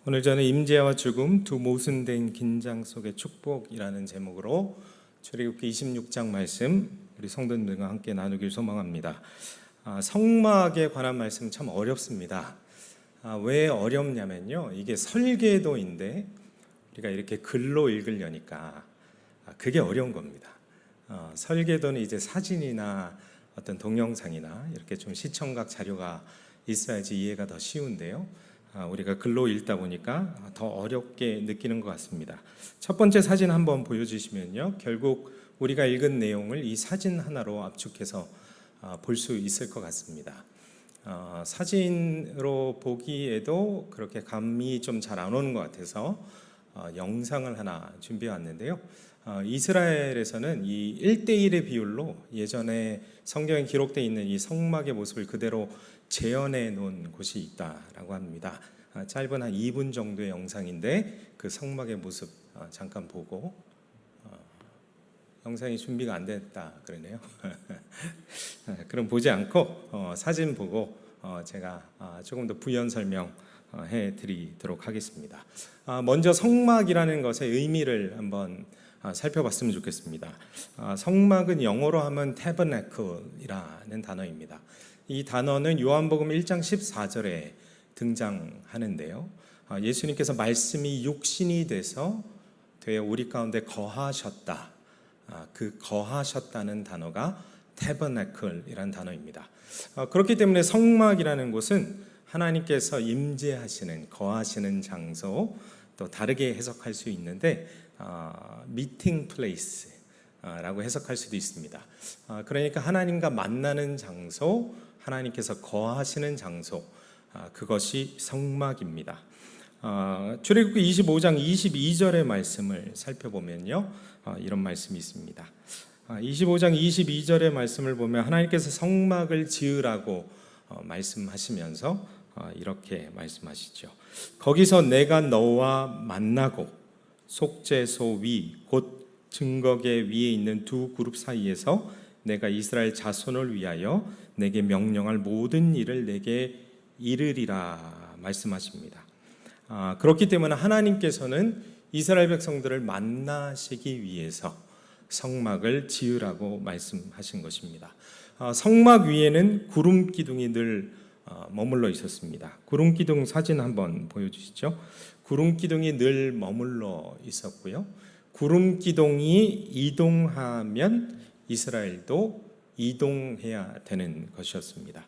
오늘 저는 임재와 죽음 두 모순된 긴장 속의 축복이라는 제목으로 출애굽기 26장 말씀 우리 성도님들과 함께 나누길 소망합니다. 성막에 관한 말씀 참 어렵습니다. 왜 어렵냐면요, 이게 설계도인데 우리가 이렇게 글로 읽으려니까 그게 어려운 겁니다. 설계도는 이제 사진이나 어떤 동영상이나 이렇게 좀 시청각 자료가 있어야지 이해가 더 쉬운데요, 우리가 글로 읽다 보니까 더 어렵게 느끼는 것 같습니다. 첫 번째 사진 한번 보여주시면요, 결국 우리가 읽은 내용을 이 사진 하나로 압축해서 볼 수 있을 것 같습니다. 사진으로 보기에도 그렇게 감이 좀 잘 안 오는 것 같아서 영상을 하나 준비해 왔는데요. 이스라엘에서는 이 1대1의 비율로 예전에 성경에 기록되어 있는 이 성막의 모습을 그대로 재현해 놓은 곳이 있다라고 합니다. 짧은 한 2분 정도의 영상인데 그 성막의 모습 잠깐 보고, 영상이 준비가 안 됐다 그러네요. 그럼 보지 않고 사진 보고 제가 조금 더 부연 설명해 드리도록 하겠습니다. 먼저 성막이라는 것의 의미를 한번 살펴봤으면 좋겠습니다. 성막은 영어로 하면 tabernacle이라는 단어입니다. 이 단어는 요한복음 1장 14절에 등장하는데요, 예수님께서 말씀이 육신이 돼서 되어 우리 가운데 거하셨다. 그 거하셨다는 단어가 tabernacle이라는 단어입니다. 그렇기 때문에 성막이라는 곳은 하나님께서 임재하시는, 거하시는 장소, 또 다르게 해석할 수 있는데 미팅 플레이스라고 해석할 수도 있습니다. 그러니까 하나님과 만나는 장소, 하나님께서 거하시는 장소, 그것이 성막입니다. 출애굽기 25장 22절의 말씀을 살펴보면요, 이런 말씀이 있습니다. 25장 22절의 말씀을 보면 하나님께서 성막을 지으라고 말씀하시면서 이렇게 말씀하시죠. 거기서 내가 너와 만나고 속죄소 위 곧 증거계 위에 있는 두 그룹 사이에서 내가 이스라엘 자손을 위하여 내게 명령할 모든 일을 내게 이르리라 말씀하십니다. 그렇기 때문에 하나님께서는 이스라엘 백성들을 만나시기 위해서 성막을 지으라고 말씀하신 것입니다. 성막 위에는 구름 기둥이 늘 머물러 있었습니다. 구름 기둥 사진 한번 보여주시죠. 구름 기둥이 늘 머물러 있었고요, 구름 기둥이 이동하면 이스라엘도 이동해야 되는 것이었습니다.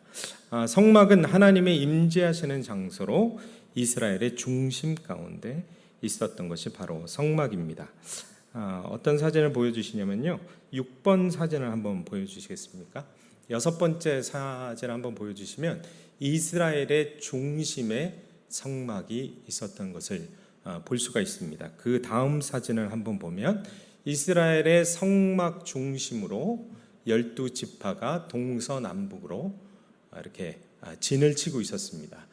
성막은 하나님의 임재하시는 장소로 이스라엘의 중심 가운데 있었던 것이 바로 성막입니다. 어떤 사진을 보여주시냐면요, 6번 사진을 한번 보여주시겠습니까? 6번째 사진을 한번 보여주시면 이스라엘의 중심에 성막이 있었던 것을 볼 수가 있습니다. 그 다음 사진을 한번 보면 이스라엘의 성막 중심으로 12지파가 동서남북으로 이렇게 진을 치고 있었습니다.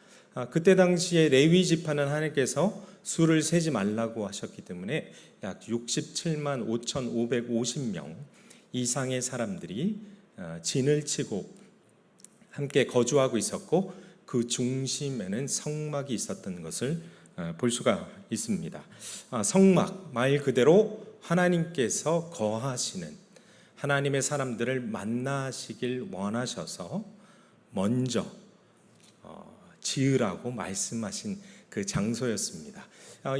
그때 당시에 레위 지파는 하나님께서 수를 세지 말라고 하셨기 때문에 약 67만 5,550명 이상의 사람들이 진을 치고 함께 거주하고 있었고, 그 중심에는 성막이 있었던 것을 볼 수가 있습니다. 성막, 말 그대로 하나님께서 거하시는, 하나님의 사람들을 만나시길 원하셔서 먼저 지으라고 말씀하신 그 장소였습니다.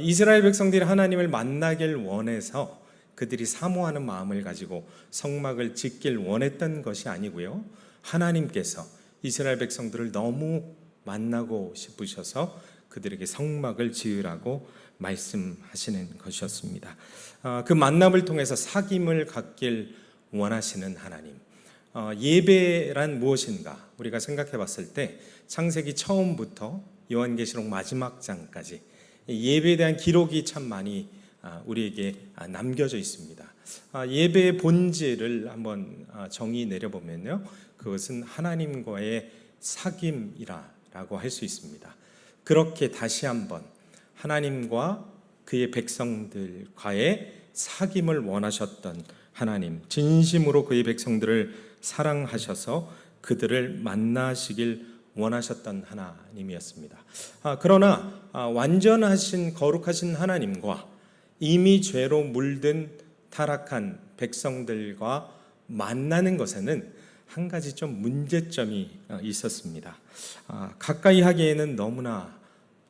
이스라엘 백성들이 하나님을 만나길 원해서 그들이 사모하는 마음을 가지고 성막을 짓길 원했던 것이 아니고요, 하나님께서 이스라엘 백성들을 너무 만나고 싶으셔서 그들에게 성막을 지으라고 말씀하시는 것이었습니다. 그 만남을 통해서 사귐을 갖길 원하시는 하나님. 예배란 무엇인가? 우리가 생각해 봤을 때 창세기 처음부터 요한계시록 마지막 장까지 예배에 대한 기록이 참 많이 우리에게 남겨져 있습니다. 예배의 본질을 한번 정의 내려보면요, 그것은 하나님과의 사귐이라고 할 수 있습니다. 그렇게 다시 한번 하나님과 그의 백성들과의 사귐을 원하셨던 하나님, 진심으로 그의 백성들을 사랑하셔서 그들을 만나시길 원하셨던 하나님이었습니다. 그러나 완전하신 거룩하신 하나님과 이미 죄로 물든 타락한 백성들과 만나는 것에는 한 가지 좀 문제점이 있었습니다. 가까이 하기에는 너무나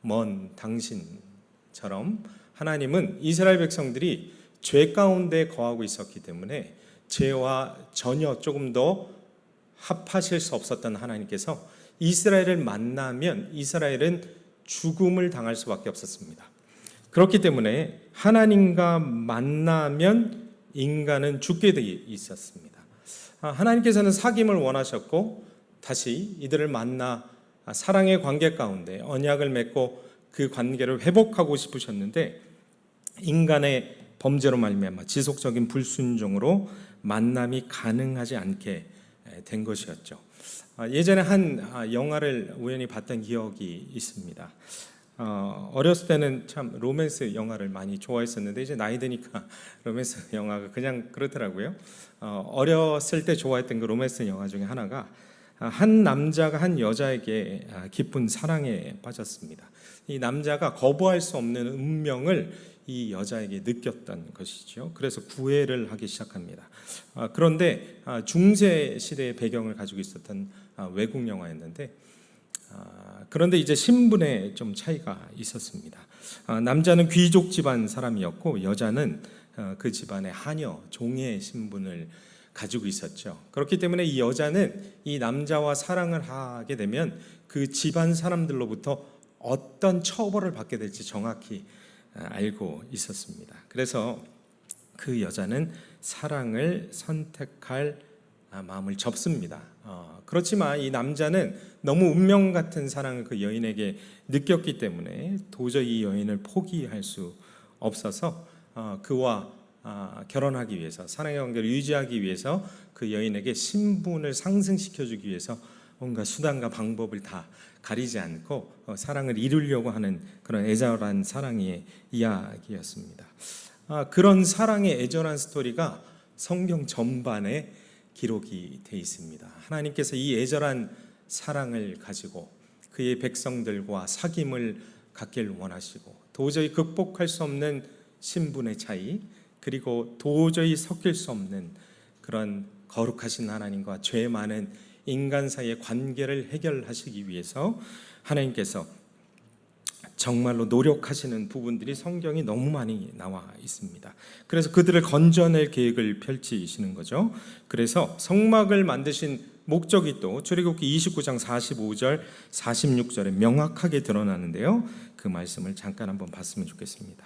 먼 당신처럼 하나님은 이스라엘 백성들이 죄 가운데 거하고 있었기 때문에 죄와 전혀 조금 더 합하실 수 없었던 하나님께서 이스라엘을 만나면 이스라엘은 죽음을 당할 수밖에 없었습니다. 그렇기 때문에 하나님과 만나면 인간은 죽게 돼 있었습니다. 하나님께서는 사귐을 원하셨고 다시 이들을 만나 사랑의 관계 가운데 언약을 맺고 그 관계를 회복하고 싶으셨는데 인간의 범죄로 말미암아 지속적인 불순종으로 만남이 가능하지 않게 된 것이었죠. 예전에 한 영화를 우연히 봤던 기억이 있습니다. 어렸을 때는 참 로맨스 영화를 많이 좋아했었는데 이제 나이 드니까 로맨스 영화가 그냥 그렇더라고요. 어렸을 때 좋아했던 그 로맨스 영화 중에 하나가 한 남자가 한 여자에게 깊은 사랑에 빠졌습니다. 이 남자가 거부할 수 없는 운명을 이 여자에게 느꼈던 것이죠. 그래서 구애를 하기 시작합니다. 그런데 중세 시대의 배경을 가지고 있었던 외국 영화였는데 그런데 이제 신분에 좀 차이가 있었습니다. 남자는 귀족 집안 사람이었고 여자는 그 집안의 하녀, 종의 신분을 가지고 있었죠. 그렇기 때문에 이 여자는 이 남자와 사랑을 하게 되면 그 집안 사람들로부터 어떤 처벌을 받게 될지 정확히 알고 있었습니다. 그래서 그 여자는 사랑을 선택할 마음을 접습니다. 그렇지만 이 남자는 너무 운명 같은 사랑을 그 여인에게 느꼈기 때문에 도저히 이 여인을 포기할 수 없어서 그와 결혼하기 위해서 사랑의 관계를 유지하기 위해서 그 여인에게 신분을 상승시켜주기 위해서 뭔가 수단과 방법을 다 가리지 않고 사랑을 이루려고 하는 그런 애절한 사랑의 이야기였습니다. 그런 사랑의 애절한 스토리가 성경 전반에 기록이 되어 있습니다. 하나님께서 이 애절한 사랑을 가지고 그의 백성들과 사귐을 갖길 원하시고 도저히 극복할 수 없는 신분의 차이 그리고 도저히 섞일 수 없는 그런 거룩하신 하나님과 죄 많은 인간 사이의 관계를 해결하시기 위해서 하나님께서 정말로 노력하시는 부분들이 성경이 너무 많이 나와 있습니다. 그래서 그들을 건져낼 계획을 펼치시는 거죠. 그래서 성막을 만드신 목적이 또 출애굽기 29장 45절 46절에 명확하게 드러나는데요. 그 말씀을 잠깐 한번 봤으면 좋겠습니다.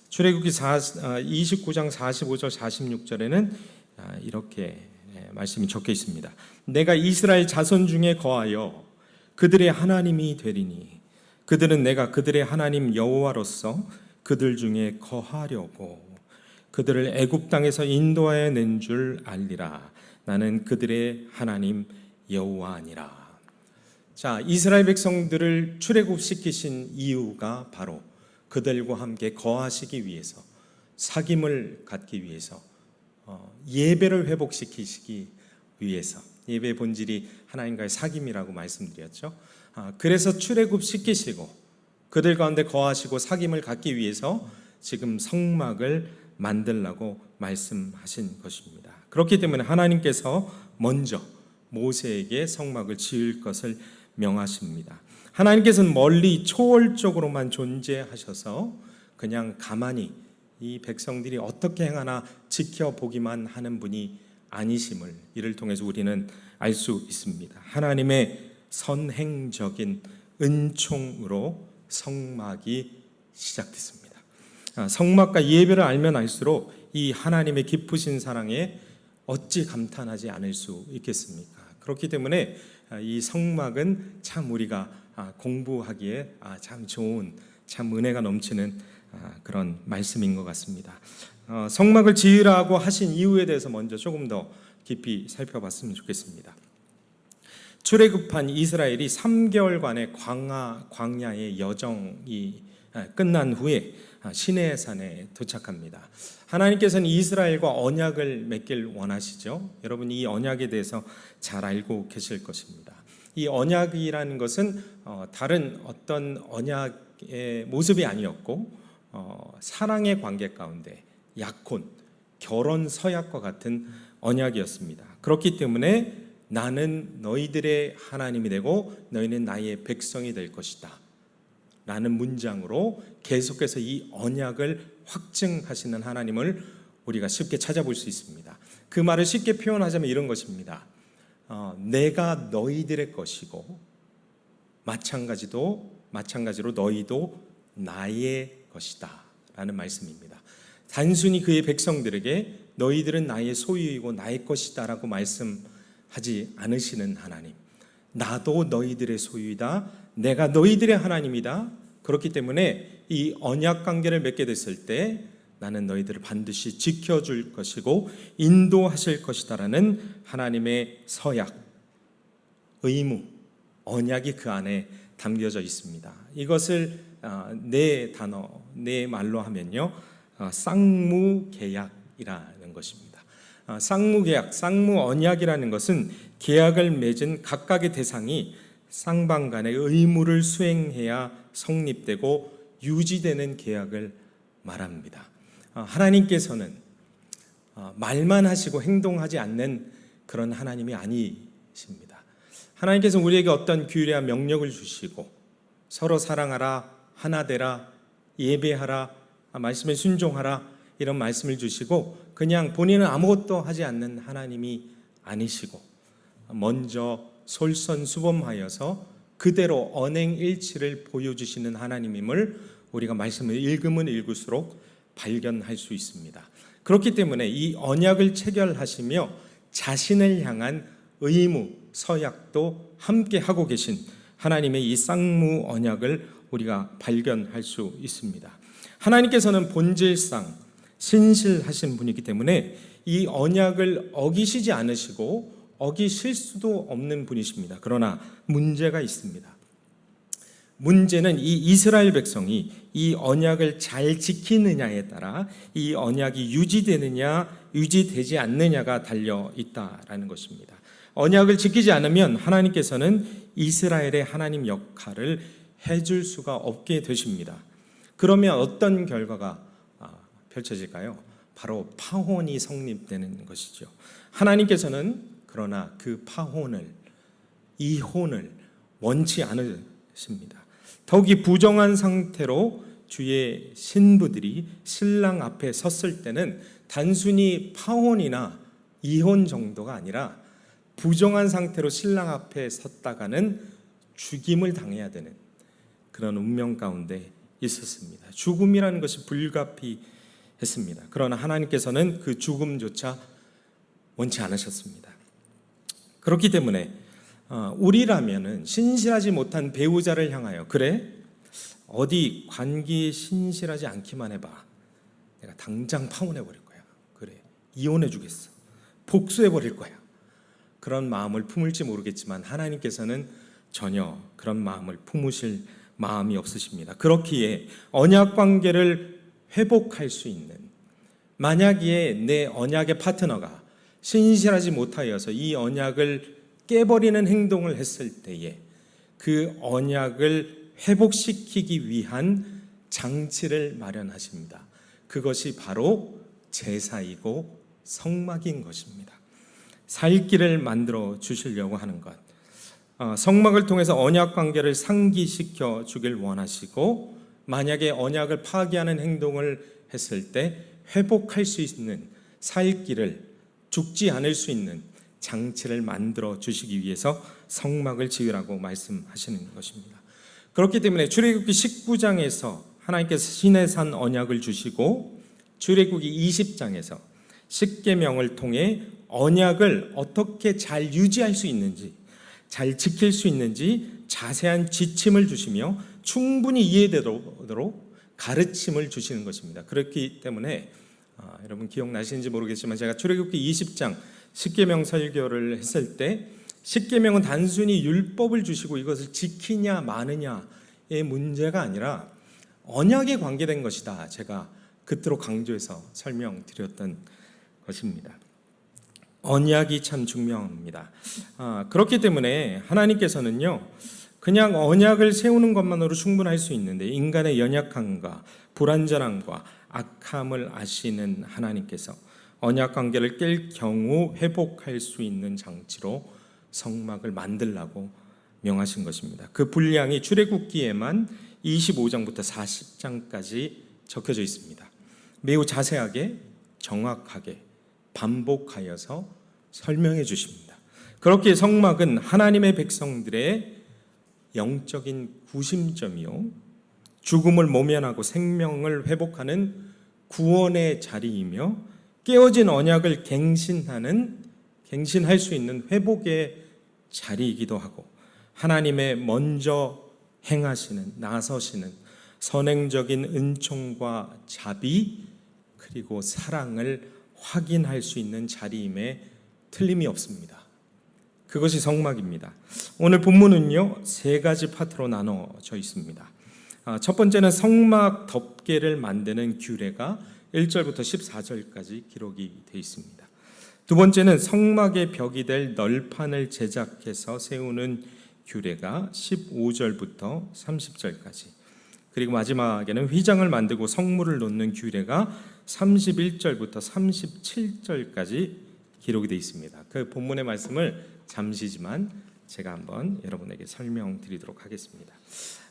출애굽기 29장 45절 46절에는 이렇게 말씀이 적혀 있습니다. 내가 이스라엘 자손 중에 거하여 그들의 하나님이 되리니 그들은 내가 그들의 하나님 여호와로서 그들 중에 거하려고 그들을 애굽 땅에서 인도하여 낸 줄 알리라. 나는 그들의 하나님 여호와니라. 자, 이스라엘 백성들을 출애굽시키신 이유가 바로 그들과 함께 거하시기 위해서, 사귐을 갖기 위해서, 예배를 회복시키시기 위해서. 예배의 본질이 하나님과의 사귐이라고 말씀드렸죠. 그래서 출애굽시키시고 그들 가운데 거하시고 사귐을 갖기 위해서 지금 성막을 만들라고 말씀하신 것입니다. 그렇기 때문에 하나님께서 먼저 모세에게 성막을 지을 것을 명하십니다. 하나님께서는 멀리 초월적으로만 존재하셔서 그냥 가만히 이 백성들이 어떻게 행하나 지켜보기만 하는 분이 아니심을 이를 통해서 우리는 알 수 있습니다. 하나님의 선행적인 은총으로 성막이 시작됐습니다. 성막과 예배를 알면 알수록 이 하나님의 깊으신 사랑에 어찌 감탄하지 않을 수 있겠습니까? 그렇기 때문에 이 성막은 참 우리가 공부하기에 참 좋은, 참 은혜가 넘치는 그런 말씀인 것 같습니다. 성막을 지으라고 하신 이유에 대해서 먼저 조금 더 깊이 살펴봤으면 좋겠습니다. 출애굽한 이스라엘이 3개월간의 광야의 여정이 끝난 후에 시내산에 도착합니다. 하나님께서는 이스라엘과 언약을 맺길 원하시죠. 여러분 이 언약에 대해서 잘 알고 계실 것입니다. 이 언약이라는 것은 다른 어떤 언약의 모습이 아니었고 사랑의 관계 가운데 약혼, 결혼 서약과 같은 언약이었습니다. 그렇기 때문에 나는 너희들의 하나님이 되고 너희는 나의 백성이 될 것이다 라는 문장으로 계속해서 이 언약을 확증하시는 하나님을 우리가 쉽게 찾아볼 수 있습니다. 그 말을 쉽게 표현하자면 이런 것입니다. 내가 너희들의 것이고 마찬가지로 너희도 나의 것이다 라는 말씀입니다. 단순히 그의 백성들에게 너희들은 나의 소유이고 나의 것이다 라고 말씀하지 않으시는 하나님, 나도 너희들의 소유이다, 내가 너희들의 하나님이다. 그렇기 때문에 이 언약 관계를 맺게 됐을 때 나는 너희들을 반드시 지켜줄 것이고 인도하실 것이다 라는 하나님의 서약, 의무, 언약이 그 안에 담겨져 있습니다. 이것을 네 말로 하면요, 쌍무계약이라는 것입니다. 쌍무계약, 쌍무언약이라는 것은 계약을 맺은 각각의 대상이 쌍방 간의 의무를 수행해야 성립되고 유지되는 계약을 말합니다. 하나님께서는 말만 하시고 행동하지 않는 그런 하나님이 아니십니다. 하나님께서는 우리에게 어떤 규례와 명령을 주시고 서로 사랑하라, 하나 되라, 예배하라, 말씀에 순종하라 이런 말씀을 주시고 그냥 본인은 아무것도 하지 않는 하나님이 아니시고 먼저 솔선수범하여서 그대로 언행일치를 보여주시는 하나님임을 우리가 말씀을 읽으면 읽을수록 발견할 수 있습니다. 그렇기 때문에 이 언약을 체결하시며 자신을 향한 의무, 서약도 함께 하고 계신 하나님의 이 쌍무 언약을 우리가 발견할 수 있습니다. 하나님께서는 본질상 신실하신 분이기 때문에 이 언약을 어기시지 않으시고 어기실 수도 없는 분이십니다. 그러나 문제가 있습니다. 문제는 이 이스라엘 백성이 이 언약을 잘 지키느냐에 따라 이 언약이 유지되느냐 유지되지 않느냐가 달려 있다라는 것입니다. 언약을 지키지 않으면 하나님께서는 이스라엘의 하나님 역할을 해줄 수가 없게 되십니다. 그러면 어떤 결과가 펼쳐질까요? 바로 파혼이 성립되는 것이죠. 하나님께서는 그러나 그 파혼을, 이혼을 원치 않으십니다. 더욱이 부정한 상태로 주의 신부들이 신랑 앞에 섰을 때는 단순히 파혼이나 이혼 정도가 아니라 부정한 상태로 신랑 앞에 섰다가는 죽임을 당해야 되는 그런 운명 가운데 있었습니다. 죽음이라는 것이 불가피했습니다. 그러나 하나님께서는 그 죽음조차 원치 않으셨습니다. 그렇기 때문에 우리라면은 신실하지 못한 배우자를 향하여 그래? 어디 관계에 신실하지 않기만 해봐. 내가 당장 파혼해버릴 거야. 그래, 이혼해주겠어. 복수해버릴 거야. 그런 마음을 품을지 모르겠지만 하나님께서는 전혀 그런 마음을 품으실 마음이 없으십니다. 그렇기에 언약 관계를 회복할 수 있는, 만약에 내 언약의 파트너가 신실하지 못하여서 이 언약을 깨버리는 행동을 했을 때에 그 언약을 회복시키기 위한 장치를 마련하십니다. 그것이 바로 제사이고 성막인 것입니다. 살 길을 만들어 주시려고 하는 것, 성막을 통해서 언약 관계를 상기시켜 주길 원하시고 만약에 언약을 파괴하는 행동을 했을 때 회복할 수 있는 살 길을, 죽지 않을 수 있는 장치를 만들어 주시기 위해서 성막을 지으라고 말씀하시는 것입니다. 그렇기 때문에 출애굽기 19장에서 하나님께서 시내산 언약을 주시고 출애굽기 20장에서 십계명을 통해 언약을 어떻게 잘 유지할 수 있는지, 잘 지킬 수 있는지 자세한 지침을 주시며 충분히 이해되도록 가르침을 주시는 것입니다. 그렇기 때문에 여러분 기억나시는지 모르겠지만 제가 출애굽기 20장 십계명 설교를 했을 때 십계명은 단순히 율법을 주시고 이것을 지키냐 마느냐의 문제가 아니라 언약에 관계된 것이다. 제가 그토록 강조해서 설명드렸던 것입니다. 언약이 참 중요합니다. 그렇기 때문에 하나님께서는요, 그냥 언약을 세우는 것만으로 충분할 수 있는데 인간의 연약함과 불완전함과 악함을 아시는 하나님께서 언약 관계를 깰 경우 회복할 수 있는 장치로 성막을 만들라고 명하신 것입니다. 그 분량이 출애굽기에만 25장부터 40장까지 적혀져 있습니다. 매우 자세하게 정확하게 반복하여서 설명해 주십니다. 그렇게 성막은 하나님의 백성들의 영적인 구심점이요, 죽음을 모면하고 생명을 회복하는 구원의 자리이며 깨어진 언약을 갱신할 수 있는 회복의 자리이기도 하고 하나님의 먼저 행하시는, 나서시는 선행적인 은총과 자비 그리고 사랑을 확인할 수 있는 자리임에 틀림이 없습니다. 그것이 성막입니다. 오늘 본문은요, 세 가지 파트로 나눠져 있습니다. 첫 번째는 성막 덮개를 만드는 규례가 1절부터 14절까지 기록이 되어 있습니다. 두 번째는 성막의 벽이 될 널판을 제작해서 세우는 규례가 15절부터 30절까지, 그리고 마지막에는 휘장을 만들고 성물을 놓는 규례가 31절부터 37절까지 기록이 되어 있습니다. 그 본문의 말씀을 잠시지만 제가 한번 여러분에게 설명드리도록 하겠습니다.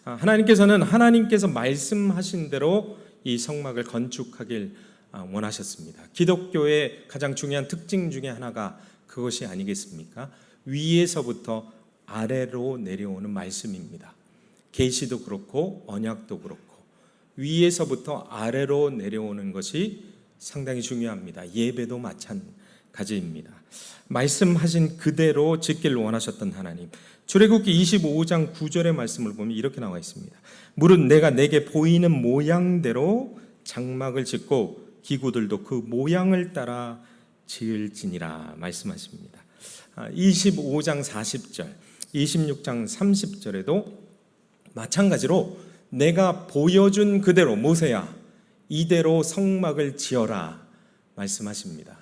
하나님께서는 하나님께서 말씀하신 대로 이 성막을 건축하길 원하셨습니다. 기독교의 가장 중요한 특징 중에 하나가 그것이 아니겠습니까? 위에서부터 아래로 내려오는 말씀입니다. 계시도 그렇고 언약도 그렇고 위에서부터 아래로 내려오는 것이 상당히 중요합니다. 예배도 마찬가지입니다. 말씀하신 그대로 짓기를 원하셨던 하나님, 출애굽기 25장 9절의 말씀을 보면 이렇게 나와 있습니다. 무릇 내가 내게 보이는 모양대로 장막을 짓고 기구들도 그 모양을 따라 지을지니라 말씀하십니다. 25장 40절, 26장 30절에도 마찬가지로 내가 보여준 그대로 모세야 이대로 성막을 지어라 말씀하십니다.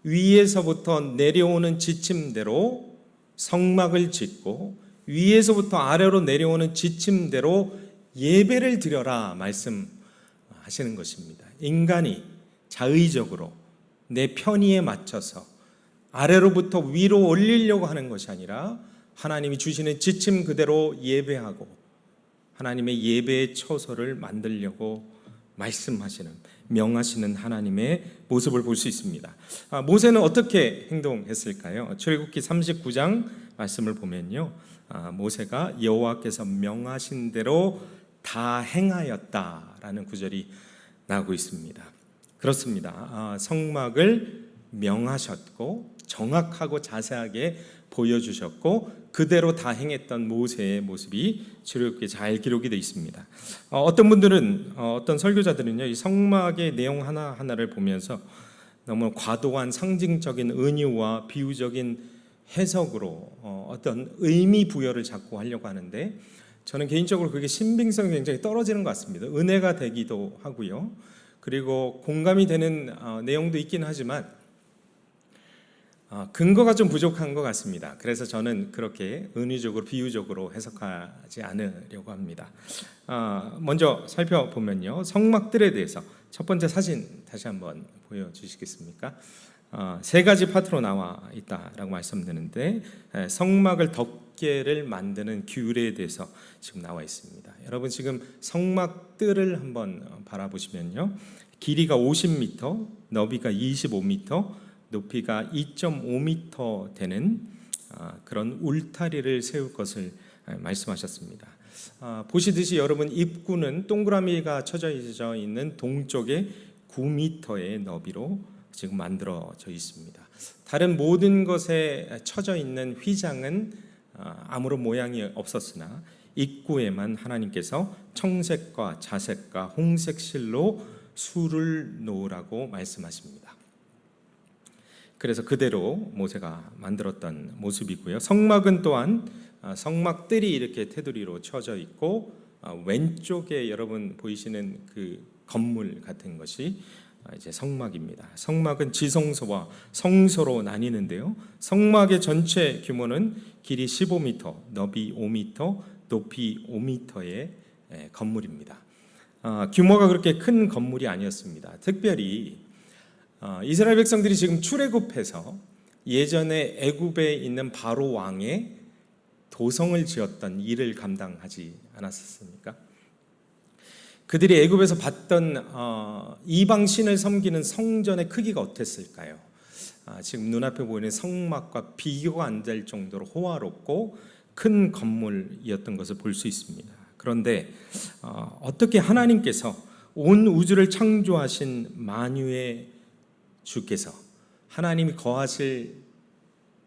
위에서부터 내려오는 지침대로 성막을 짓고 위에서부터 아래로 내려오는 지침대로 예배를 드려라 말씀하시는 것입니다. 인간이 자의적으로 내 편의에 맞춰서 아래로부터 위로 올리려고 하는 것이 아니라 하나님이 주시는 지침 그대로 예배하고 하나님의 예배의 처소를 만들려고 말씀하시는, 명하시는 하나님의 모습을 볼 수 있습니다. 모세는 어떻게 행동했을까요? 출애굽기 39장 말씀을 보면요, 모세가 여호와께서 명하신 대로 다 행하였다라는 구절이 나오고 있습니다. 그렇습니다. 성막을 명하셨고 정확하고 자세하게 보여주셨고 그대로 다 행했던 모세의 모습이 출애굽기에 잘 기록이 되어 있습니다. 어떤 분들은, 어떤 설교자들은요, 이 성막의 내용 하나하나를 보면서 너무 과도한 상징적인 은유와 비유적인 해석으로 어떤 의미 부여를 자꾸 하려고 하는데, 저는 개인적으로 그게 신빙성이 굉장히 떨어지는 것 같습니다. 은혜가 되기도 하고요, 그리고 공감이 되는 내용도 있긴 하지만 근거가 좀 부족한 것 같습니다. 그래서 저는 그렇게 은유적으로 비유적으로 해석하지 않으려고 합니다. 먼저 살펴보면요, 성막들에 대해서 첫 번째 사진 다시 한번 보여주시겠습니까? 세 가지 파트로 나와 있다라고 말씀드렸는데, 성막을 덮개를 만드는 규례에 대해서 지금 나와 있습니다. 여러분 지금 성막들을 한번 바라보시면요, 길이가 50m, 너비가 25m, 높이가 2.5m 되는 그런 울타리를 세울 것을 말씀하셨습니다. 보시듯이 여러분 입구는 동그라미가 쳐져 있는 동쪽에 9m의 너비로 지금 만들어져 있습니다. 다른 모든 것에 쳐져 있는 휘장은 아무런 모양이 없었으나 입구에만 하나님께서 청색과 자색과 홍색 실로 수를 놓으라고 말씀하십니다. 그래서 그대로 모세가 만들었던 모습이고요. 성막은 또한 성막들이 이렇게 테두리로 쳐져 있고 왼쪽에 여러분 보이시는 그 건물 같은 것이 이제 성막입니다. 성막은 지성소와 성소로 나뉘는데요. 성막의 전체 규모는 길이 15m, 너비 5m, 높이 5m의 건물입니다. 규모가 그렇게 큰 건물이 아니었습니다. 특별히 이스라엘 백성들이 지금 출애굽해서 예전에 애굽에 있는 바로 왕의 도성을 지었던 일을 감당하지 않았습니까? 그들이 애굽에서 봤던 이방 신을 섬기는 성전의 크기가 어땠을까요? 지금 눈앞에 보이는 성막과 비교가 안 될 정도로 호화롭고 큰 건물이었던 것을 볼 수 있습니다. 그런데 어떻게 하나님께서 온 우주를 창조하신 만유의 주께서 하나님이 거하실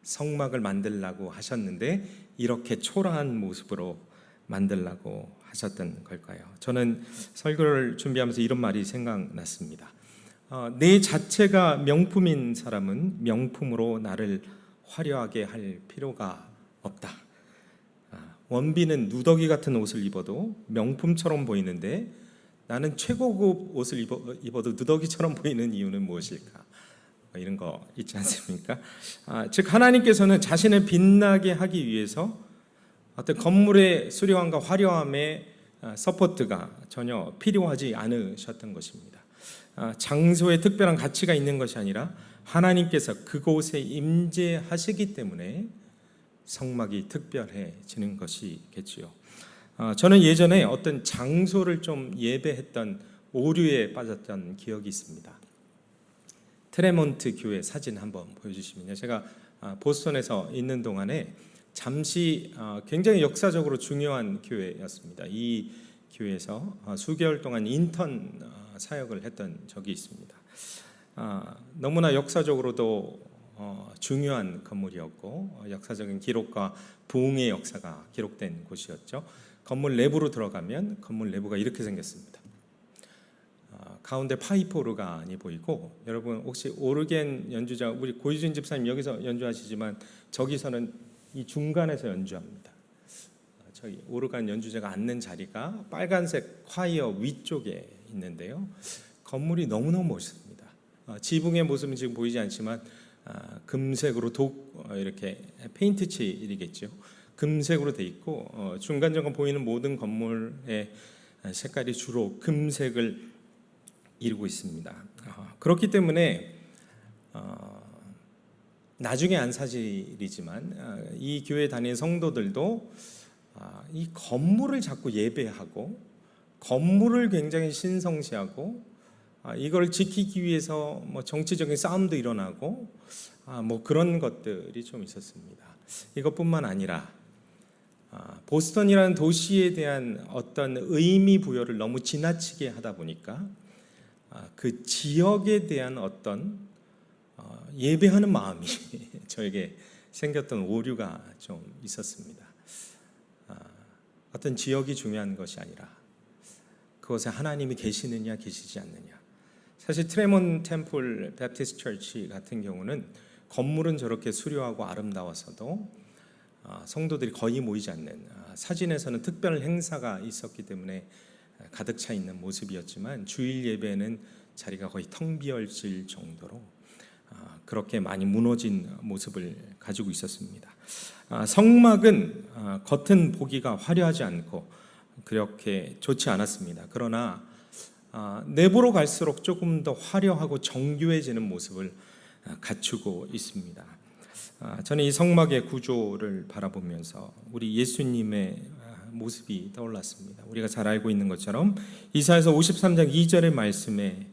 성막을 만들라고 하셨는데 이렇게 초라한 모습으로 만들라고 하셨던 걸까요? 저는 설교를 준비하면서 이런 말이 생각났습니다. 내 자체가 명품인 사람은 명품으로 나를 화려하게 할 필요가 없다. 원빈은 누더기 같은 옷을 입어도 명품처럼 보이는데 나는 최고급 옷을 입어도 누더기처럼 보이는 이유는 무엇일까? 이런 거 있지 않습니까? 즉 하나님께서는 자신을 빛나게 하기 위해서 어떤 건물의 수려함과 화려함의 서포트가 전혀 필요하지 않으셨던 것입니다. 장소에 특별한 가치가 있는 것이 아니라 하나님께서 그곳에 임재하시기 때문에 성막이 특별해지는 것이겠지요. 저는 예전에 어떤 장소를 좀 예배했던 오류에 빠졌던 기억이 있습니다. 트레몬트 교회 사진 한번 보여주시면요. 제가 보스턴에서 있는 동안에 잠시 굉장히 역사적으로 중요한 교회였습니다. 이 교회에서 수개월 동안 인턴 사역을 했던 적이 있습니다. 너무나 역사적으로도 중요한 건물이었고 역사적인 기록과 부흥의 역사가 기록된 곳이었죠. 건물 내부로 들어가면 건물 내부가 이렇게 생겼습니다. 가운데 파이프 오르간이 보이고, 여러분 혹시 오르겐 연주자, 우리 고유진 집사님 여기서 연주하시지만 저기서는 이 중간에서 연주합니다. 저기 오르간 연주자가 앉는 자리가 빨간색 콰이어 위쪽에 있는데요. 건물이 너무너무 멋있습니다. 지붕의 모습은 지금 보이지 않지만 금색으로 이렇게 페인트 칠이겠죠. 금색으로 돼 있고 중간중간 보이는 모든 건물의 색깔이 주로 금색을 이루고 있습니다. 그렇기 때문에 나중에 안 사실이지만 이 교회 다니는 성도들도 이 건물을 자꾸 예배하고 건물을 굉장히 신성시하고 이걸 지키기 위해서 뭐 정치적인 싸움도 일어나고 뭐 그런 것들이 좀 있었습니다. 이것뿐만 아니라 보스턴이라는 도시에 대한 어떤 의미 부여를 너무 지나치게 하다 보니까 그 지역에 대한 어떤 예배하는 마음이 저에게 생겼던 오류가 좀 있었습니다. 어떤 지역이 중요한 것이 아니라 그곳에 하나님이 계시느냐 계시지 않느냐. 사실 트레몬 템플 베프티스트 처치 같은 경우는 건물은 저렇게 수려하고 아름다워서도 성도들이 거의 모이지 않는, 사진에서는 특별 행사가 있었기 때문에 가득 차 있는 모습이었지만 주일 예배는 자리가 거의 텅 비어질 정도로 그렇게 많이 무너진 모습을 가지고 있었습니다. 성막은 겉은 보기가 화려하지 않고 그렇게 좋지 않았습니다. 그러나 내부로 갈수록 조금 더 화려하고 정교해지는 모습을 갖추고 있습니다. 저는 이 성막의 구조를 바라보면서 우리 예수님의 모습이 떠올랐습니다. 우리가 잘 알고 있는 것처럼 이사야서 53장 2절의 말씀에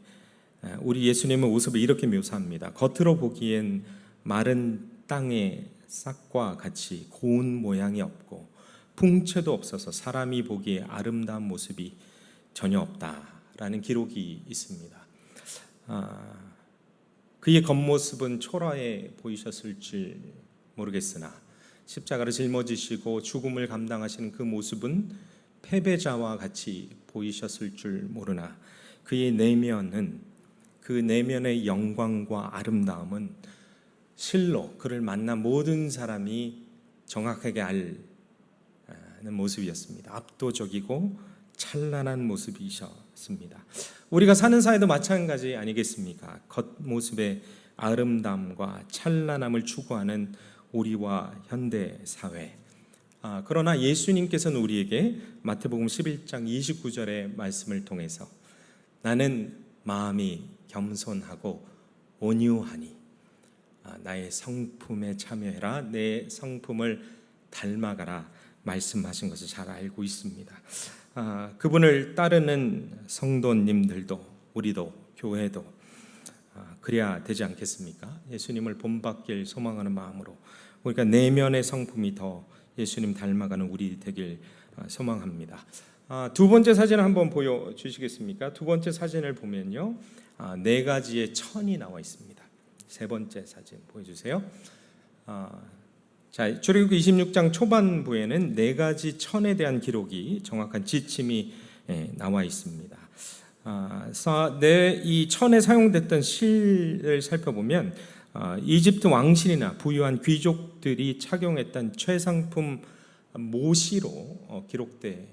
우리 예수님의 모습을 이렇게 묘사합니다. 겉으로 보기엔 마른 땅의 싹과 같이 고운 모양이 없고 풍채도 없어서 사람이 보기에 아름다운 모습이 전혀 없다라는 기록이 있습니다. 그의 겉모습은 초라해 보이셨을지 모르겠으나 십자가를 짊어지시고 죽음을 감당하시는 그 모습은 패배자와 같이 보이셨을 줄 모르나 그의 내면은, 그 내면의 영광과 아름다움은 실로 그를 만난 모든 사람이 정확하게 아는 모습이었습니다. 압도적이고 찬란한 모습이셨습니다. 같습니다. 우리가 사는 사회도 마찬가지 아니겠습니까? 겉모습의 아름다움과 찬란함을 추구하는 우리와 현대 사회. 그러나 예수님께서는 우리에게 마태복음 11장 29절의 말씀을 통해서 나는 마음이 겸손하고 온유하니 나의 성품에 참여해라, 내 성품을 닮아가라 말씀하신 것을 잘 알고 있습니다. 그분을 따르는 성도님들도, 우리도, 교회도 그래야 되지 않겠습니까? 예수님을 본받길 소망하는 마음으로 우리가 내면의 성품이 더 예수님 닮아가는 우리 되길 소망합니다. 두 번째 사진을 한번 보여주시겠습니까? 두 번째 사진을 보면요, 네 가지의 천이 나와 있습니다. 세 번째 사진 보여주세요. 자, 출애굽기 26장 초반부에는 네 가지 천에 대한 기록이, 정확한 지침이 나와 있습니다. 이 천에 사용됐던 실을 살펴보면 이집트 왕실이나 부유한 귀족들이 착용했던 최상품 모시로 기록돼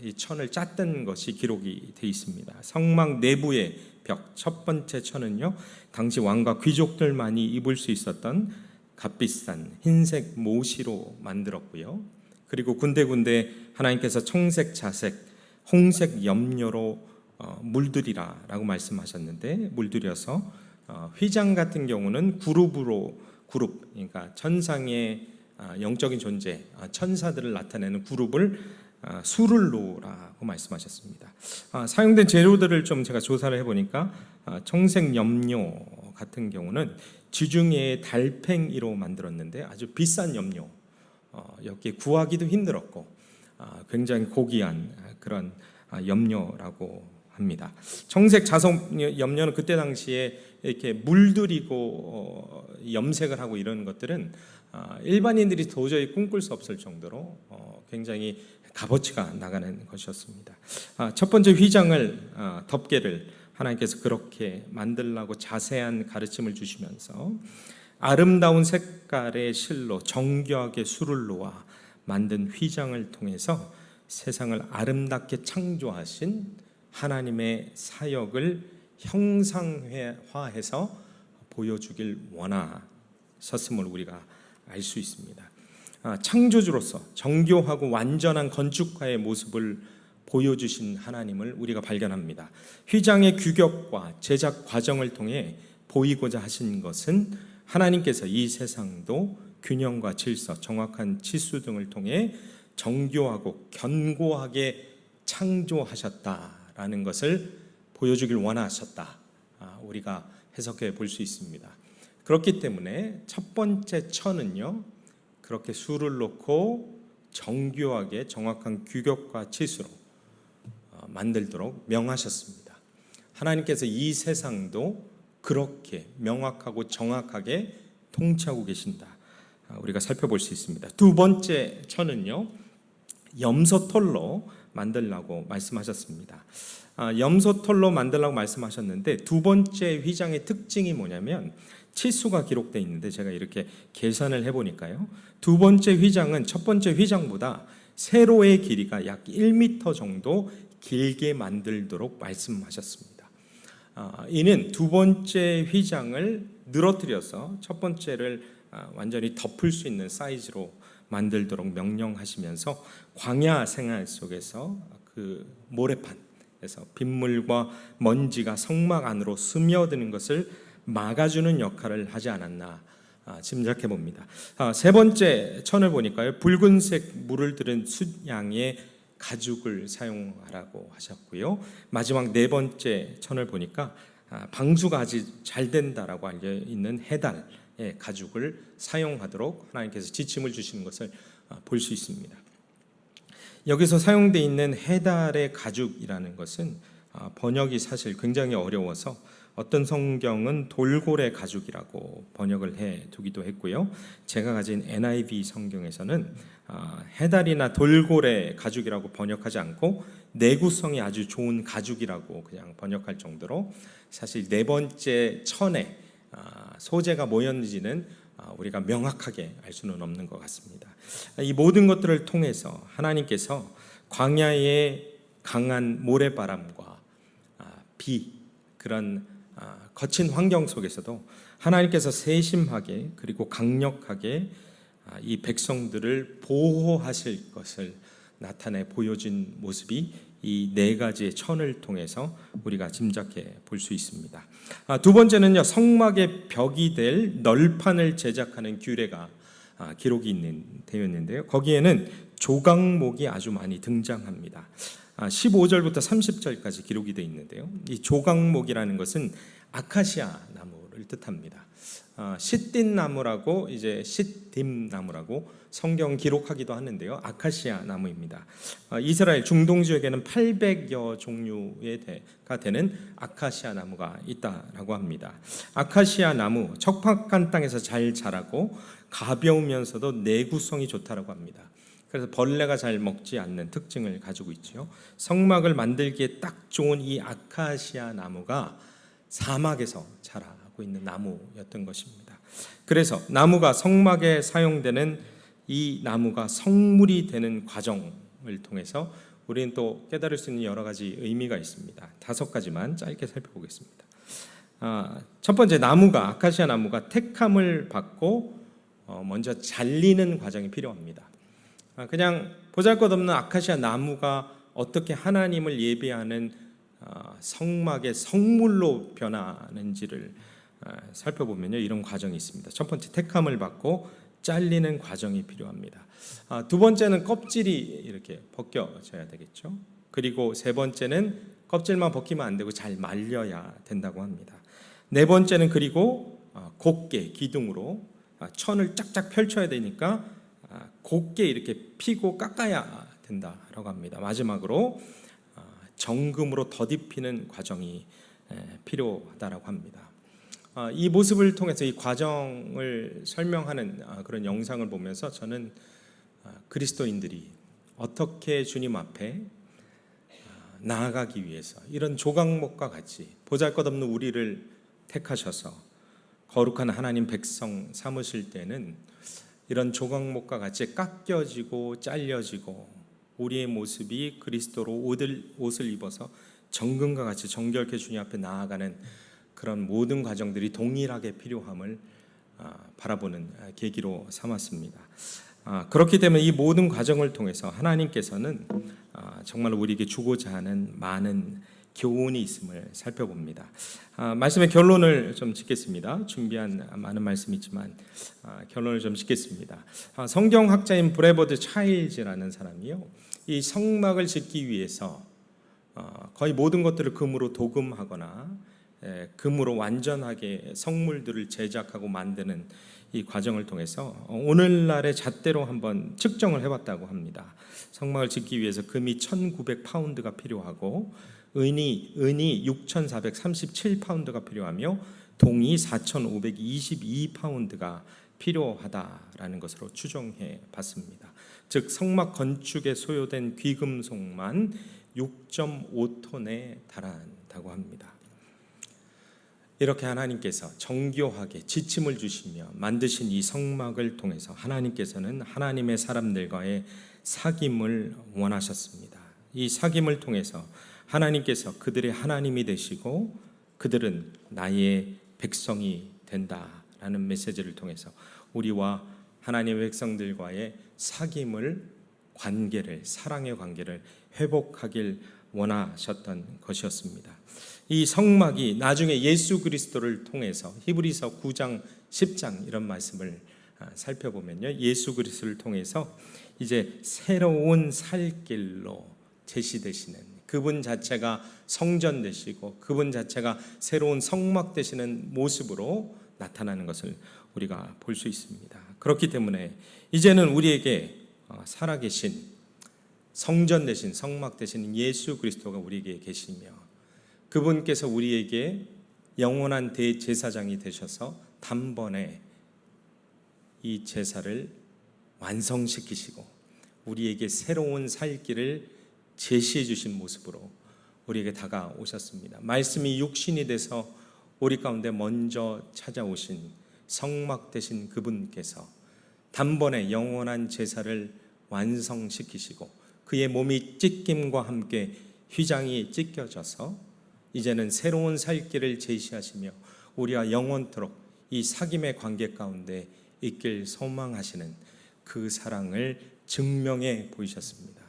이 천을 짰던 것이 기록이 되어 있습니다. 성막 내부의 벽 첫 번째 천은요, 당시 왕과 귀족들만이 입을 수 있었던 값비싼 흰색 모시로 만들었고요. 그리고 군데군데 하나님께서 청색, 자색, 홍색 염료로 물들이라라고 말씀하셨는데, 물들여서 휘장 같은 경우는 그룹, 그러니까 천상의 영적인 존재, 천사들을 나타내는 그룹을 수를로라고 말씀하셨습니다. 사용된 재료들을 좀 제가 조사를 해보니까 청색 염료 같은 경우는 지중해의 달팽이로 만들었는데 아주 비싼 염료, 여기에 구하기도 힘들었고 굉장히 고귀한 그런 염료라고 합니다. 청색 자석 염료는 그때 당시에 이렇게 물들이고 염색을 하고 이런 것들은 일반인들이 도저히 꿈꿀 수 없을 정도로 굉장히 값어치가 나가는 것이었습니다. 첫 번째 휘장을, 덮개를 하나님께서 그렇게 만들라고 자세한 가르침을 주시면서 아름다운 색깔의 실로 정교하게 수를 놓아 만든 휘장을 통해서 세상을 아름답게 창조하신 하나님의 사역을 형상화해서 보여주길 원하셨음을 우리가 알 수 있습니다. 창조주로서 정교하고 완전한 건축가의 모습을 보여주신 하나님을 우리가 발견합니다. 휘장의 규격과 제작 과정을 통해 보이고자 하신 것은 하나님께서 이 세상도 균형과 질서, 정확한 치수 등을 통해 정교하고 견고하게 창조하셨다라는 것을 보여주길 원하셨다, 우리가 해석해 볼 수 있습니다. 그렇기 때문에 첫 번째 천은요, 그렇게 수를 놓고 정교하게 정확한 규격과 치수로 만들도록 명하셨습니다. 하나님께서 이 세상도 그렇게 명확하고 정확하게 통치하고 계신다, 우리가 살펴볼 수 있습니다. 두 번째 천은요, 염소털로 만들라고 말씀하셨습니다. 염소털로 만들라고 말씀하셨는데 두 번째 휘장의 특징이 뭐냐면 치수가 기록되어 있는데 제가 이렇게 계산을 해보니까요, 두 번째 휘장은 첫 번째 휘장보다 세로의 길이가 약 1m 정도 길게 만들도록 말씀하셨습니다. 이는 두 번째 휘장을 늘어뜨려서 첫 번째를 완전히 덮을 수 있는 사이즈로 만들도록 명령하시면서 광야 생활 속에서 그 모래판에서 빗물과 먼지가 성막 안으로 스며드는 것을 막아주는 역할을 하지 않았나 짐작해 봅니다. 세 번째 천을 보니까요, 붉은색 물을 들은 숫양의 가죽을 사용하라고 하셨고요. 마지막 네 번째 천을 보니까 방수가 아주 잘 된다라고 알려 있는 해달의 가죽을 사용하도록 하나님께서 지침을 주시는 것을 볼 수 있습니다. 여기서 사용되어 있는 해달의 가죽이라는 것은 번역이 사실 굉장히 어려워서 어떤 성경은 돌고래 가죽이라고 번역을 해 두기도 했고요. 제가 가진 NIV 성경에서는 해달이나 돌고래 가죽이라고 번역하지 않고 내구성이 아주 좋은 가죽이라고 그냥 번역할 정도로 사실 네 번째 천에 소재가 뭐였는지는 우리가 명확하게 알 수는 없는 것 같습니다. 이 모든 것들을 통해서 하나님께서 광야의 강한 모래바람과 비, 그런 거친 환경 속에서도 하나님께서 세심하게 그리고 강력하게 이 백성들을 보호하실 것을 나타내 보여준 모습이 이 네 가지의 천을 통해서 우리가 짐작해 볼 수 있습니다. 두 번째는요, 성막의 벽이 될 널판을 제작하는 규례가 기록이 되었는데요. 거기에는 조각목이 아주 많이 등장합니다. 15절부터 30절까지 기록이 되어 있는데요. 이 조각목이라는 것은 아카시아 나무를 뜻합니다. 시띠 나무라고 시딤 나무라고 성경 기록하기도 하는데요. 아카시아 나무입니다. 이스라엘 중동 지역에는 800여 종류가 되는 아카시아 나무가 있다라고 합니다. 아카시아 나무 척박한 땅에서 잘 자라고 가벼우면서도 내구성이 좋다라고 합니다. 그래서 벌레가 잘 먹지 않는 특징을 가지고 있죠. 성막을 만들기에 딱 좋은 이 아카시아 나무가 사막에서 자라고 있는 나무였던 것입니다. 그래서 나무가 성막에 사용되는 이 나무가 성물이 되는 과정을 통해서 우리는 또 깨달을 수 있는 여러 가지 의미가 있습니다. 5가지만 짧게 살펴보겠습니다. 첫 번째, 아카시아 나무가 택함을 받고 먼저 잘리는 과정이 필요합니다. 그냥 보잘것없는 아카시아 나무가 어떻게 하나님을 예배하는 성막의 성물로 변하는지를 살펴보면요, 이런 과정이 있습니다. 첫 번째, 택함을 받고 잘리는 과정이 필요합니다. 두 번째는 껍질이 이렇게 벗겨져야 되겠죠. 그리고 세 번째는 껍질만 벗기면 안 되고 잘 말려야 된다고 합니다. 네 번째는 그리고 곱게 기둥으로 천을 쫙쫙 펼쳐야 되니까 곱게 이렇게 피고 깎아야 된다라고 합니다. 마지막으로 정금으로 덧입히는 과정이 필요하다라고 합니다. 이 모습을 통해서 이 과정을 설명하는 그런 영상을 보면서 저는 그리스도인들이 어떻게 주님 앞에 나아가기 위해서 이런 조각목과 같이 보잘것없는 우리를 택하셔서 거룩한 하나님 백성 삼으실 때는 이런 조각목과 같이 깎여지고 잘려지고 우리의 모습이 그리스도로 옷을 입어서 정금과 같이 정결케 주님 앞에 나아가는 그런 모든 과정들이 동일하게 필요함을 바라보는 계기로 삼았습니다. 그렇기 때문에 이 모든 과정을 통해서 하나님께서는 정말 우리에게 주고자 하는 많은 교훈이 있음을 살펴봅니다. 말씀의 결론을 좀 짓겠습니다. 준비한 많은 말씀이 있지만 결론을 좀 짓겠습니다. 성경학자인 브레버드 차일즈라는 사람이요, 이 성막을 짓기 위해서 거의 모든 것들을 금으로 도금하거나 금으로 완전하게 성물들을 제작하고 만드는 이 과정을 통해서 오늘날의 잣대로 한번 측정을 해봤다고 합니다. 성막을 짓기 위해서 금이 1900파운드가 필요하고 은이 6437파운드가 필요하며 동이 4522파운드가 필요하다라는 것으로 추정해 봤습니다. 즉 성막 건축에 소요된 귀금속만 6.5톤에 달한다고 합니다. 이렇게 하나님께서 정교하게 지침을 주시며 만드신 이 성막을 통해서 하나님께서는 하나님의 사람들과의 사귐을 원하셨습니다. 이 사귐을 통해서 하나님께서 그들의 하나님이 되시고 그들은 나의 백성이 된다라는 메시지를 통해서 우리와 하나님의 백성들과의 사귐을, 관계를, 사랑의 관계를 회복하길 원하셨던 것이었습니다. 이 성막이 나중에 예수 그리스도를 통해서 히브리서 9장 10장 이런 말씀을 살펴보면요, 예수 그리스도를 통해서 이제 새로운 살 길로 제시되시는 그분 자체가 성전 되시고 그분 자체가 새로운 성막 되시는 모습으로 나타나는 것을 우리가 볼 수 있습니다. 그렇기 때문에 이제는 우리에게 살아계신 성전 되신 성막 되신 예수 그리스도가 우리에게 계시며 그분께서 우리에게 영원한 대제사장이 되셔서 단번에 이 제사를 완성시키시고 우리에게 새로운 살 길을 제시해 주신 모습으로 우리에게 다가오셨습니다. 말씀이 육신이 돼서 우리 가운데 먼저 찾아오신 성막 되신 그분께서 단번에 영원한 제사를 완성시키시고 그의 몸이 찢김과 함께 휘장이 찢겨져서 이제는 새로운 살 길을 제시하시며 우리와 영원토록 이 사귐의 관계 가운데 있길 소망하시는 그 사랑을 증명해 보이셨습니다.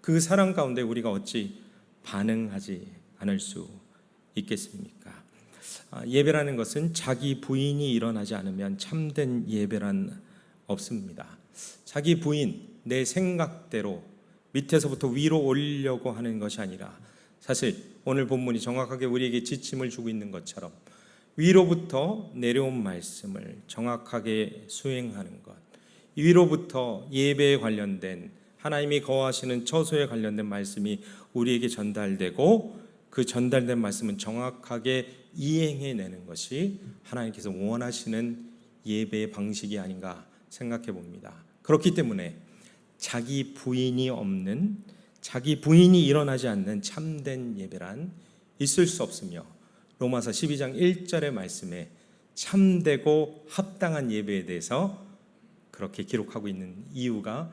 그 사랑 가운데 우리가 어찌 반응하지 않을 수 있겠습니까? 예배라는 것은 자기 부인이 일어나지 않으면 참된 예배란 없습니다. 자기 부인, 내 생각대로 밑에서부터 위로 올리려고 하는 것이 아니라, 사실 오늘 본문이 정확하게 우리에게 지침을 주고 있는 것처럼 위로부터 내려온 말씀을 정확하게 수행하는 것, 위로부터 예배에 관련된 하나님이 거하시는 처소에 관련된 말씀이 우리에게 전달되고 그 전달된 말씀은 정확하게 이행해내는 것이 하나님께서 원하시는 예배의 방식이 아닌가 생각해 봅니다. 그렇기 때문에 자기 부인이 없는, 자기 부인이 일어나지 않는 참된 예배란 있을 수 없으며, 로마서 12장 1절의 말씀에 참되고 합당한 예배에 대해서 그렇게 기록하고 있는 이유가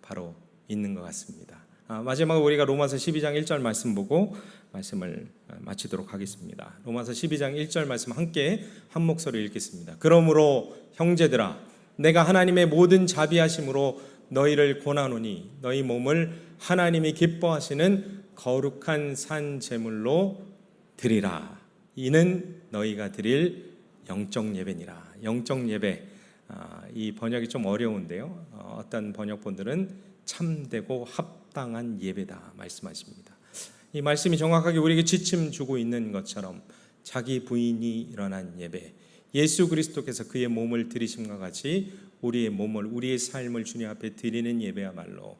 바로 있는 것 같습니다. 마지막으로 우리가 로마서 12장 1절 말씀 보고 말씀을 마치도록 하겠습니다. 로마서 12장 1절 말씀 함께 한 목소리로 읽겠습니다. 그러므로 형제들아, 내가 하나님의 모든 자비하심으로 너희를 권하노니 너희 몸을 하나님이 기뻐하시는 거룩한 산 제물로 드리라. 이는 너희가 드릴 영적 예배니라. 영적 예배, 이 번역이 좀 어려운데요, 어떤 번역본들은 참되고 합당한 예배다 말씀하십니다. 이 말씀이 정확하게 우리에게 지침 주고 있는 것처럼 자기 부인이 일어난 예배, 예수 그리스도께서 그의 몸을 드리심과 같이 우리의 몸을, 우리의 삶을 주님 앞에 드리는 예배야말로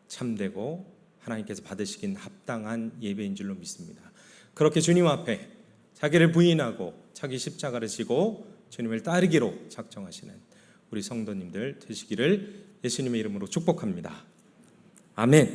참되고 하나님께서 받으시긴 합당한 예배인 줄로 믿습니다. 그렇게 주님 앞에 자기를 부인하고 자기 십자가를 지고 주님을 따르기로 작정하시는 우리 성도님들 되시기를 예수님의 이름으로 축복합니다. 아멘.